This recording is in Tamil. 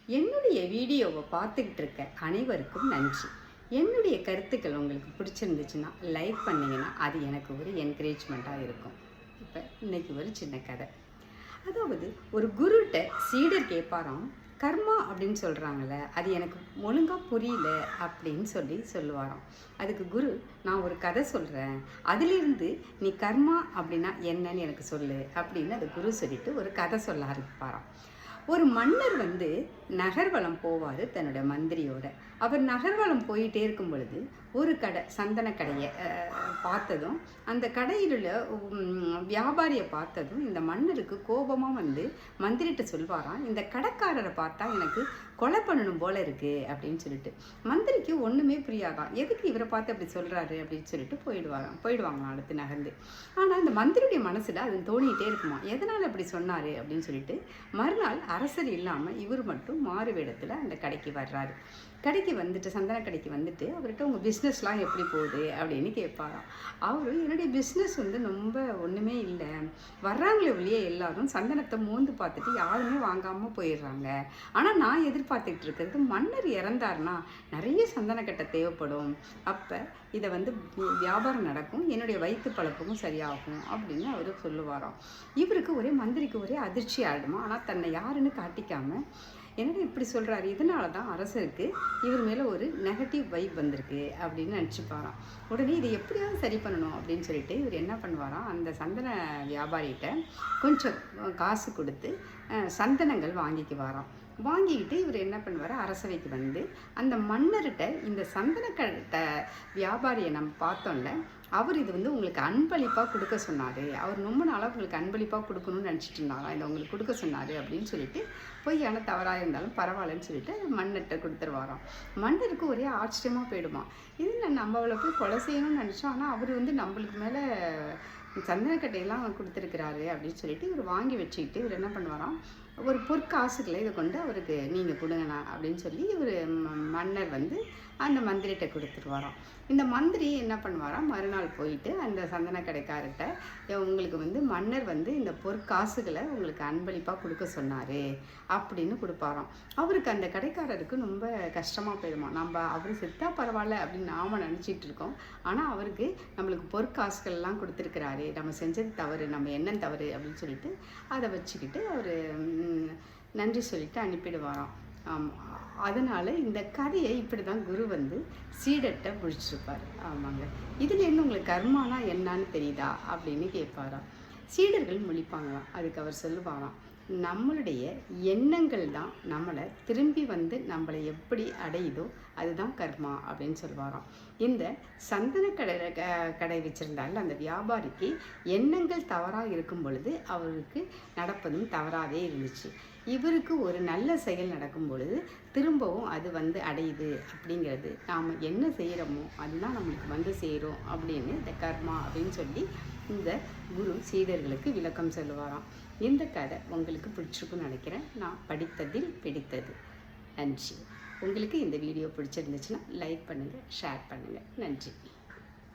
என்னுடைய வீடியோவை பார்த்துக்கிட்டு இருக்க அனைவருக்கும் நன்றி. என்னுடைய கருத்துக்கள் உங்களுக்கு பிடிச்சிருந்துச்சுன்னா லைக் பண்ணிங்கன்னா அது எனக்கு ஒரு என்கரேஜ்மெண்ட்டாக இருக்கும். இப்போ இன்றைக்கி ஒரு சின்ன கதை. அதாவது ஒரு குருட்ட சீடர் கேட்பாராம், கர்மா அப்படின்னு சொல்கிறாங்களே அது எனக்கு ஒழுங்காக புரியல அப்படின்னு சொல்லுவாராம். அதுக்கு குரு, நான் ஒரு கதை சொல்கிறேன், அதிலிருந்து நீ கர்மா அப்படின்னா என்னன்னு எனக்கு சொல்லு அப்படின்னு அது குரு சொல்லிட்டு ஒரு கதை சொல்ல ஆரம்பிப்பாராம். ஒரு மன்னர் நகர்வலம் போவார் தன்னோட மந்திரியோட. அவர் நகர்வலம் போயிட்டே இருக்கும் பொழுது ஒரு கடை, சந்தன கடையை பார்த்ததும், அந்த கடையில் உள்ள வியாபாரியை பார்த்ததும் இந்த மன்னருக்கு கோபமாக மந்திரிட்ட சொல்வாராம், இந்த கடைக்காரரை பார்த்தா எனக்கு கொலை பண்ணணும் போல இருக்குது அப்படின்னு சொல்லிட்டு. மந்திரிக்கு ஒன்றுமே புரியாதான், எதுக்கு இவரை பார்த்து அப்படி சொல்கிறாரு அப்படின்னு சொல்லிட்டு போயிடுவாங்களாம் அடுத்து நகர்ந்து. ஆனால் இந்த மந்திரியுடைய மனசில் அது தோணிகிட்டே இருக்குமா, எதனால் அப்படி சொன்னார் அப்படின்னு சொல்லிட்டு. மறுநாள் அரசர் இல்லாமல் இவர் மட்டும் மாறு வேடத்தில் அந்த கடைக்கு வர்றாரு. கடைக்கு சந்தன கடைக்கு அவர்கிட்ட உங்கள் பிஸ்னஸ்லாம் எப்படி போகுது அப்படின்னு கேட்பாராம். அவர், என்னுடைய பிஸ்னஸ் ரொம்ப ஒன்றுமே இல்லை, வர்றாங்களே வெளியே எல்லாரும் சந்தனத்தை மோந்து பார்த்துட்டு யாருமே வாங்காமல் போயிடுறாங்க. ஆனால் நான் எதிர்பார்த்துக்கிட்டு இருக்கிறது, மன்னர் இறந்தார்னா நிறைய சந்தனக்கட்டை தேவைப்படும், அப்போ இதை வியாபாரம் நடக்கும், என்னுடைய வயிற்று பழக்கமும் சரியாகும் அப்படின்னு அவர் சொல்லுவாராம். இவருக்கு மந்திரிக்கு ஒரே அதிர்ச்சி ஆகிடுமா. ஆனால் தன்னை யாருன்னு காட்டிக்காமல், என்னடா இப்படி சொல்கிறாரு, இதனால தான் அரசருக்கு இவர் மேலே ஒரு நெகட்டிவ் வைப் வந்திருக்கு அப்படின்னு நினச்சிப்பாராம். உடனே இதை எப்படியாவது சரி பண்ணணும் அப்படின்னு சொல்லிட்டு இவர் என்ன பண்ணுவாராம், அந்த சந்தன வியாபாரிகிட்ட கொஞ்சம் காசு கொடுத்து சந்தனங்கள் வாங்கிக்குவாராம். வாங்கிக்கிட்டு இவர் என்ன பண்ணுவார், அரசவைக்கு அந்த மன்னர்கிட்ட இந்த சந்தனக்கட்டை வியாபாரியை நம்ம பார்த்தோம்ல, அவர் இது உங்களுக்கு அன்பளிப்பாக கொடுக்க சொன்னார், அவர் ரொம்ப நாளாக உங்களுக்கு அன்பளிப்பாக கொடுக்கணும்னு நினச்சிட்டு இருந்தாராம், இதை உங்களுக்கு கொடுக்க சொன்னார் அப்படின்னு சொல்லிட்டு, பொய்யான தவறாக இருந்தாலும் பரவாயில்லன்னு சொல்லிட்டு மன்னர்கிட்ட கொடுத்துருவாராம். மன்னருக்கு ஒரே ஆச்சரியமாக போயிடுமா, இது நம்ம அவளை போய் கொலை செய்யணும்னு நினச்சோம், ஆனால் அவர் நம்மளுக்கு மேலே சந்தனக்கட்டையெல்லாம் கொடுத்துருக்கிறாரு அப்படின்னு சொல்லிட்டு இவர் வாங்கி வச்சுக்கிட்டு இவர் என்ன பண்ணுவாராம், ஒரு பொற்காசுகளை இதை கொண்டு அவருக்கு நீங்கள் கொடுங்கண்ணா அப்படின்னு சொல்லி இவர் மன்னர் அந்த மந்திரிகிட்ட கொடுத்துருவாராம். இந்த மந்திரி என்ன பண்ணுவாராம், மறுநாள் போயிட்டு அந்த சந்தன கடைக்காரர்கிட்ட, உங்களுக்கு மன்னர் இந்த பொற்காசுகளை உங்களுக்கு அன்பளிப்பாக கொடுக்க சொன்னார் அப்படின்னு கொடுப்பாராம். அவருக்கு அந்த கடைக்காரருக்கு ரொம்ப கஷ்டமாக போயிடுமா, நம்ம அவர் செத்தா பரவாயில்ல அப்படின்னு நாம் நினச்சிட்டு இருக்கோம், ஆனால் அவருக்கு நம்மளுக்கு பொற்காசுகள்லாம் கொடுத்துருக்கிறாரு, நம்ம செஞ்சது தவறு, நம்ம என்ன தவறு அப்படின்னு சொல்லிட்டு அதை வச்சுக்கிட்டு அவர் நன்றி சொல்லிட்டு அனுப்பிடுவாராம். அதனால் இந்த கதையை இப்படி தான் குரு சீடர்கிட்ட பிடிச்சிருப்பார். ஆமாங்க, இதுலேருந்து உங்களுக்கு கர்மானா என்னான்னு தெரியுதா அப்படின்னு கேட்பாராம். சீடர்கள் முழிப்பாங்களாம். அதுக்கு அவர் சொல்லுவாராம், நம்மளுடைய எண்ணங்கள் தான் நம்மளை திரும்பி நம்மளை எப்படி அடையுதோ அதுதான் கர்மா அப்படின்னு சொல்லுவாராம். இந்த சந்தன கடை வச்சுருந்தால அந்த வியாபாரிக்கு எண்ணங்கள் தவறாக இருக்கும் பொழுது அவருக்கு நடப்பதும் தவறாகவே இருந்துச்சு. இவருக்கு ஒரு நல்ல செயல் நடக்கும் பொழுது திரும்பவும் அது அடையுது அப்படிங்கிறது, நாம் என்ன செய்கிறோமோ அதுதான் நம்மளுக்கு சேரும் அப்படின்னு இந்த கர்மா அப்படின்னு சொல்லி இந்த குரு சீடர்களுக்கு விளக்கம் சொல்லுவாராம். இந்த கதை உங்களுக்கு பிடிச்சிருக்குன்னு நினைக்கிறேன். நான் படித்ததில் பிடித்தது. நன்றி. உங்களுக்கு இந்த வீடியோ பிடிச்சிருந்துச்சுன்னா லைக் பண்ணுங்கள், ஷேர் பண்ணுங்கள். நன்றி.